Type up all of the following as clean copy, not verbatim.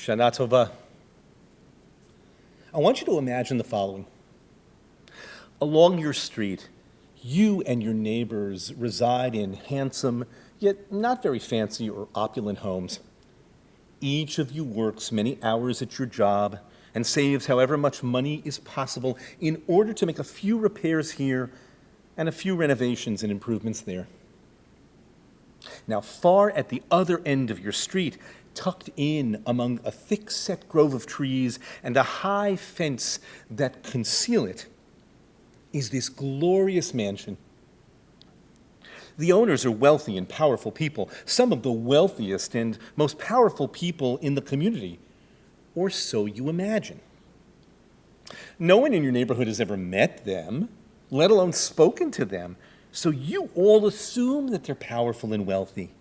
Shana Tova. I want you to imagine the following. Along your street, you and your neighbors reside in handsome, yet not very fancy or opulent homes. Each of you works many hours at your job and saves however much money is possible in order to make a few repairs here and a few renovations and improvements there. Now, far at the other end of your street, tucked in among a thick-set grove of trees and a high fence that conceal it, is this glorious mansion. The owners are wealthy and powerful people, some of the wealthiest and most powerful people in the community, or so you imagine. No one in your neighborhood has ever met them, let alone spoken to them, so you all assume that they're powerful and wealthy.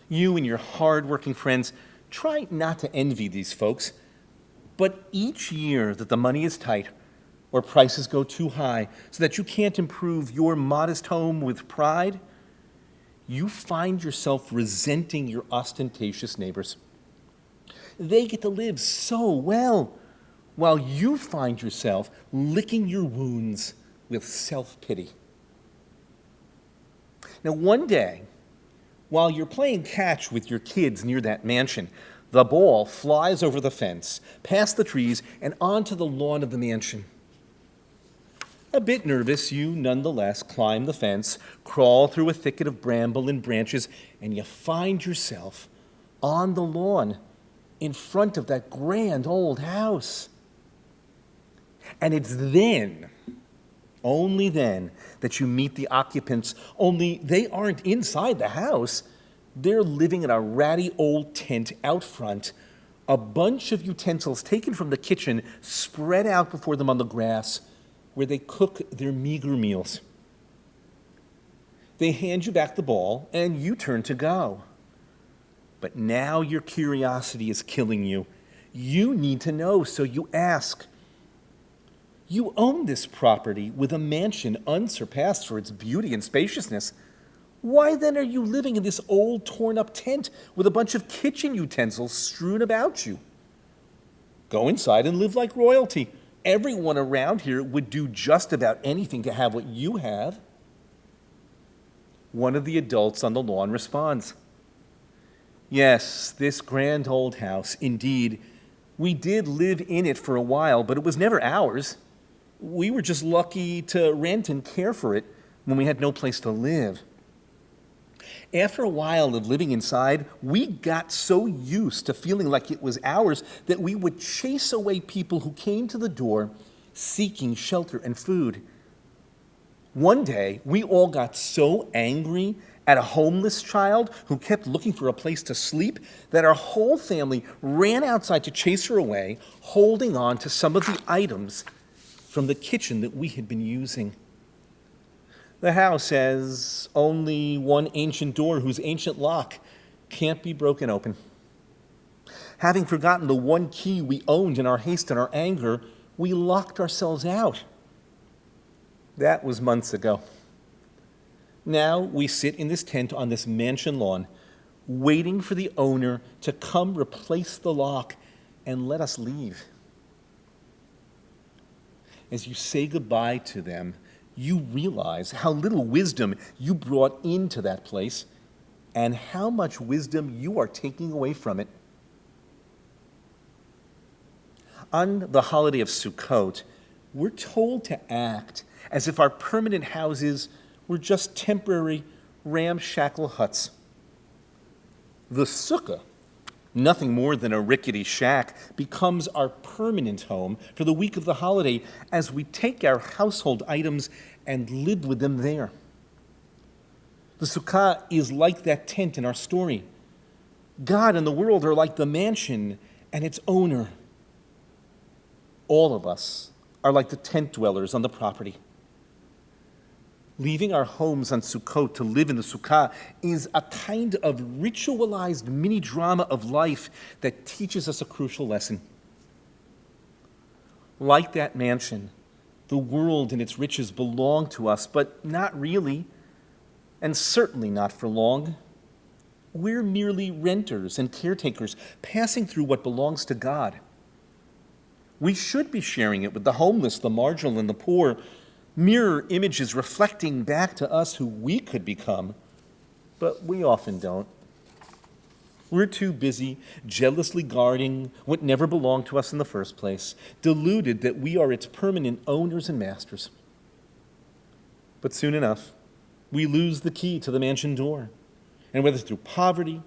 You and your hard-working friends try not to envy these folks, but each year that the money is tight or prices go too high so that you can't improve your modest home with pride, you find yourself resenting your ostentatious neighbors. They get to live so well, while you find yourself licking your wounds with self-pity. Now, one day, while you're playing catch with your kids near that mansion, the ball flies over the fence, past the trees, and onto the lawn of the mansion. A bit nervous, you nonetheless climb the fence, crawl through a thicket of bramble and branches, and you find yourself on the lawn in front of that grand old house. And it's then, only then, that you meet the occupants, only they aren't inside the house. They're living in a ratty old tent out front, a bunch of utensils taken from the kitchen spread out before them on the grass, where they cook their meager meals. They hand you back the ball, and you turn to go. But now your curiosity is killing you. You need to know, so you ask. You own this property with a mansion unsurpassed for its beauty and spaciousness. Why then are you living in this old torn-up tent with a bunch of kitchen utensils strewn about you? Go inside and live like royalty. Everyone around here would do just about anything to have what you have. One of the adults on the lawn responds, "Yes, this grand old house, indeed. We did live in it for a while, but it was never ours. We were just lucky to rent and care for it when we had no place to live. After a while of living inside, we got so used to feeling like it was ours that we would chase away people who came to the door seeking shelter and food. One day, we all got so angry at a homeless child who kept looking for a place to sleep that our whole family ran outside to chase her away, holding on to some of the items from the kitchen that we had been using. The house has only one ancient door whose ancient lock can't be broken open. Having forgotten the one key we owned in our haste and our anger, we locked ourselves out. That was months ago. Now we sit in this tent on this mansion lawn, waiting for the owner to come replace the lock and let us leave. As you say goodbye to them, you realize how little wisdom you brought into that place and how much wisdom you are taking away from it. On the holiday of Sukkot, we're told to act as if our permanent houses were just temporary, ramshackle huts. The sukkah, nothing more than a rickety shack, becomes our permanent home for the week of the holiday as we take our household items and live with them there. The sukkah is like that tent in our story. God and the world are like the mansion and its owner. All of us are like the tent dwellers on the property. Leaving our homes on Sukkot to live in the Sukkah is a kind of ritualized mini-drama of life that teaches us a crucial lesson. Like that mansion, the world and its riches belong to us, but not really, and certainly not for long. we're merely renters and caretakers passing through what belongs to God. We should be sharing it with the homeless, the marginal, and the poor, mirror images reflecting back to us who we could become, but we often don't. We're too busy jealously guarding what never belonged to us in the first place, deluded that we are its permanent owners and masters. But soon enough, we lose the key to the mansion door. And whether through poverty,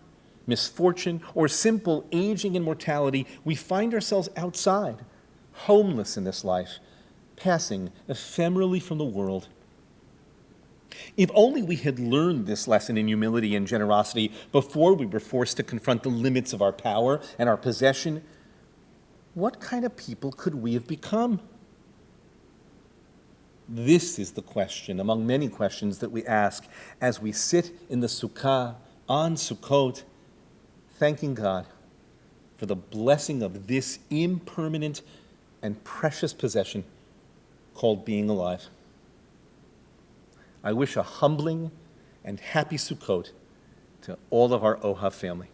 misfortune, or simple aging and mortality, we find ourselves outside, homeless in this life, passing ephemerally from the world. If only we had learned this lesson in humility and generosity before we were forced to confront the limits of our power and our possession, what kind of people could we have become? This is the question among many questions that we ask as we sit in the Sukkah on Sukkot, thanking God for the blessing of this impermanent and precious possession called being alive. I wish a humbling and happy Sukkot to all of our OHA family.